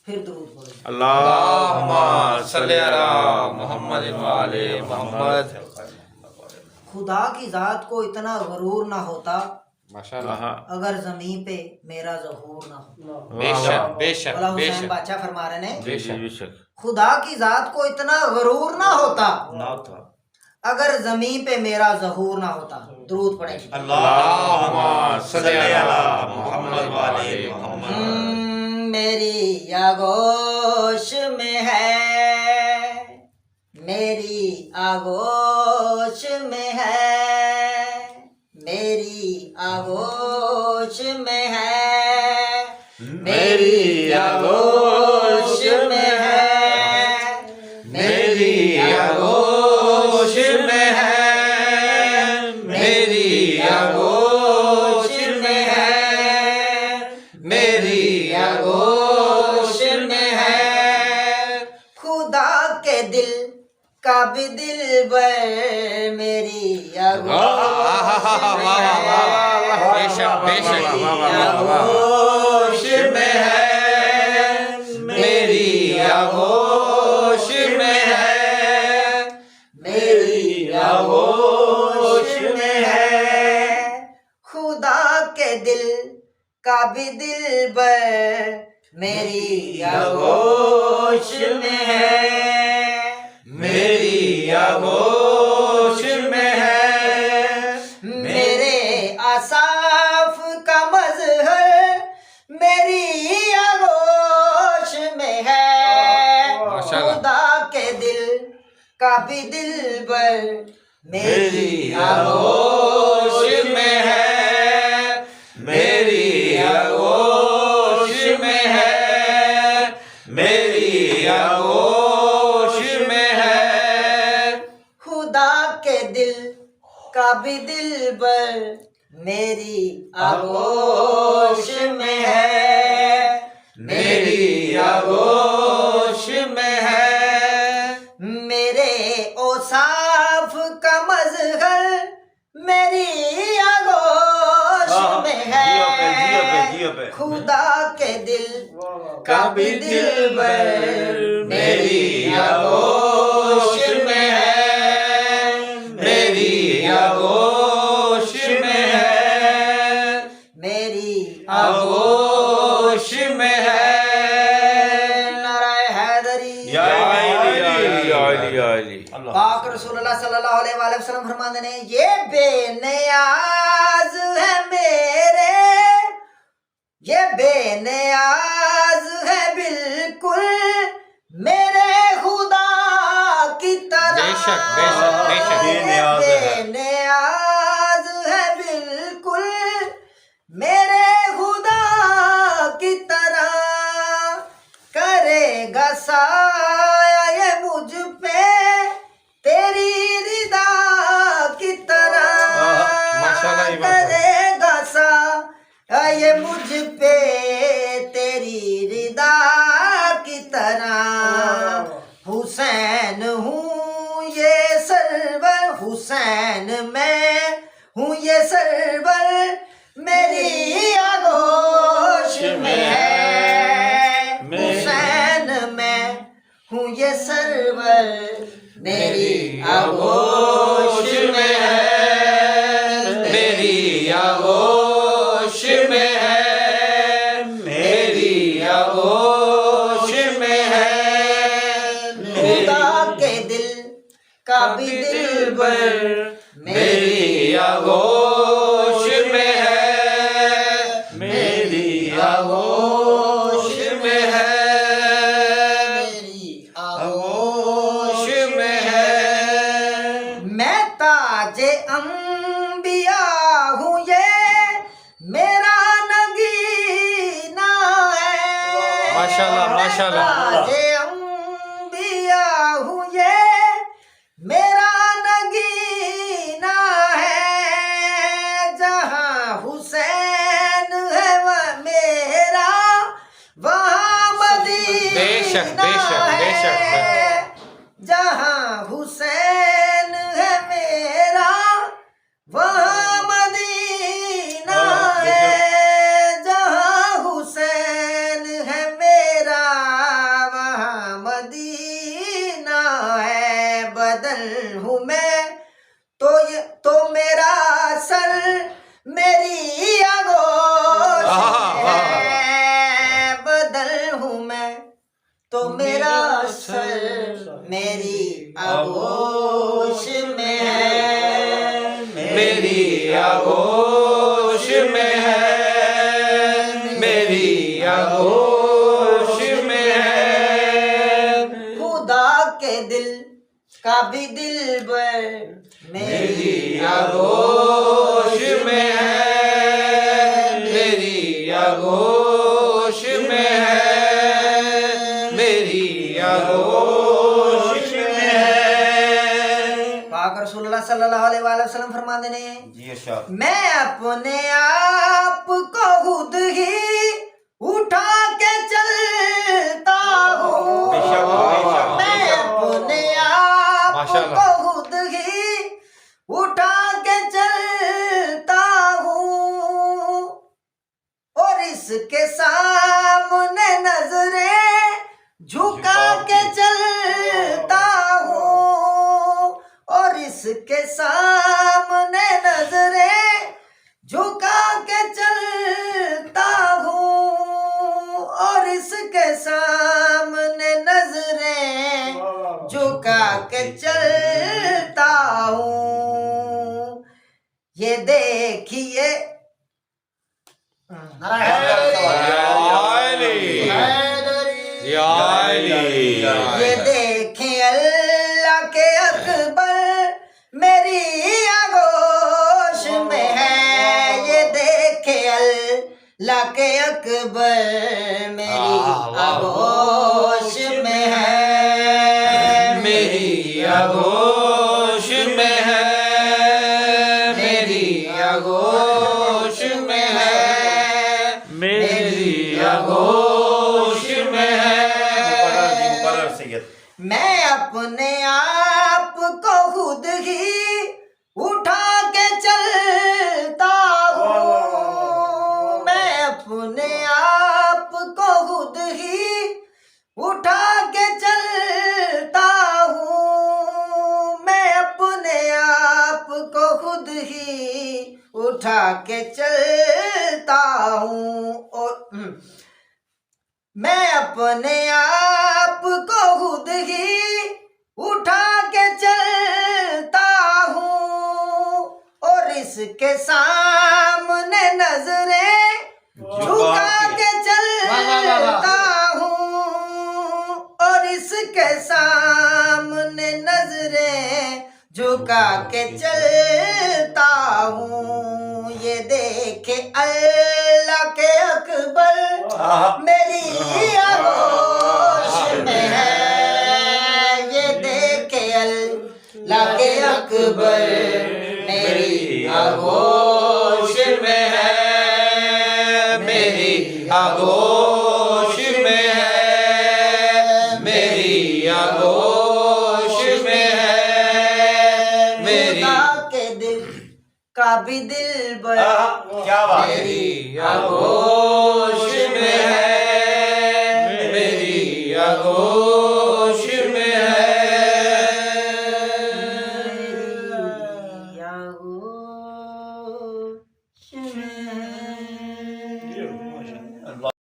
फिर दुरूद पढ़ो। अल्लाहुम्मा सल्ली अला मुहम्मद व आले मुहम्मद। खुदा की जात को इतना गरूर ना होता माशाअल्लाह। अगर जमीन पे मेरा ज़हूर ना हो। बेशक बेशक बोला हुसैन बेशक बादशाह फरमा रहे ने, बेशक खुदा की जात को इतना गरूर ना होता अगर जमीन पे मेरा ज़हूर ना होता। दुरूद पढ़ें। अल्लाहुम्मा सल्ली अला मुहम्मद व आले मुहम्मद। मेरी आगोश में है, मेरी आगोश में है, मेरी आगोश में है, मेरी आगोश में है, मेरी आगोश में है, मेरी आगोश में है, मेरी आगोश में है। खुदा के दिल का भी दिल बर मेरी आगोश में है। बेशक बेशक आगोश में है, मेरी आगोश में है, मेरी आगोश में है। खुदा के दिल का भी दिल बर मेरी आगोश में है, मेरी आगोश में है। मेरे आसाफ का मजहर मेरी आगोश में है। खुदा के दिल का भी दिल बर मेरी आगोश में है, मेरी आगोश में है, मेरी आगोश में है। खुदा के दिल का भी दिल बर मेरी आगोश में है, मेरी आगोश में है। मेरे औसाफ का मजहर मेरी आगोश में है। खुदा के दिल का भी दिल बर मेरी आगोश में है, मेरी आगोश में है, मेरी आगोश में है। नाराए हैदरी। पाक रसूलुल्लाह सल्लल्लाहु अलैहि वसल्लम फरमाते हैं, ये बेनियाज है मेरे, ये बेनियाज है बिल्कुल मेरे खुदा की तरह। बेशक बेशक बेशक बेनियाज है बिल्कुल मेरे खुदा की तरह। करेगा साया ये मुझ पे तेरी रिदा की तरह। माशाअल्लाह। करेगा साया ये मुझ पे तेरी रिदा की तरह। हुसैन हूँ ये सरवर, हुसैन मैं हूँ ये सरवर मेरी आगोश में है। हुसैन मैं हूँ ये सरवर मेरी आगोश में है, मेरी आगोश में है, मेरी आगोश में है। खुदा के दिल का भी दिल बर मेरी आगोश में है, मेरी आगोश में है, मेरी आगोश में है। मैं ताजे अंबिया हूँ ये मेरा नगीना है। माशाअल्लाह, माशाअल्लाह। मैं ताजे अंबिया हूँ ये मेरा नगीना है। जहाँ हुसैन है वह मेरा वहाँ मदीना बेशक बेशक बेशक है। जहाँ हुसैन है मेरा वहाँ मदीना है। जहाँ हुसैन आगोश में है। खुदा के दिल का भी दिल बर मेरी आगोश में है, मेरी आगोश में है, मेरी आगोश में है। पाक रसूलुल्लाह सल्लल्लाहु अलैहि वसल्लम फरमाते ने जी इरशाद। मैं अपने आप को खुद ही उठा के चलता हूँ। बेशक, बेशक, मैं बेशक। अपने आप माशाल्लाह। को खुद ही उठा के चलता हूँ और इसके सामने नजरें झुका के चलता हूँ और इसके सामने नजरें झुका के चलता हूँ और इसके सामने नजरें झुका के चलता हूँ। ये देखिए ये देखें अल्लाह के अकबर मेरी आगोश में है। ये देखें अल्लाह के अकबर मेरी आगोश में है। मेरी आगोश में है, मेरी आगोश में है, मेरी आगोश में है। मुकर्रर सैयद। मैं अपने आप को खुद ही उठा के चलता हूँ। मैं अपने आप को खुद ही उठा के चलता हूँ। मैं अपने आप को खुद ही उठा के चलता हूँ और मैं अपने आप को खुद ही उठा के चलता हूँ और इसके सामने नजरें झुका के चलता हूँ और इसके सामने नजरें झुका के चलता हूँ। ये देखे अल्लाह के अकबर मेरी आगोश में है। ये देखे अल्लाह के अकबर मेरी आगोश में है, मेरी आगोश में है, मेरी आगोश में है, मेरी खुदा के दिल का भी दिल बर क्या बात है। मेरी आगोश में है, मेरी आगोश में है। आगोश में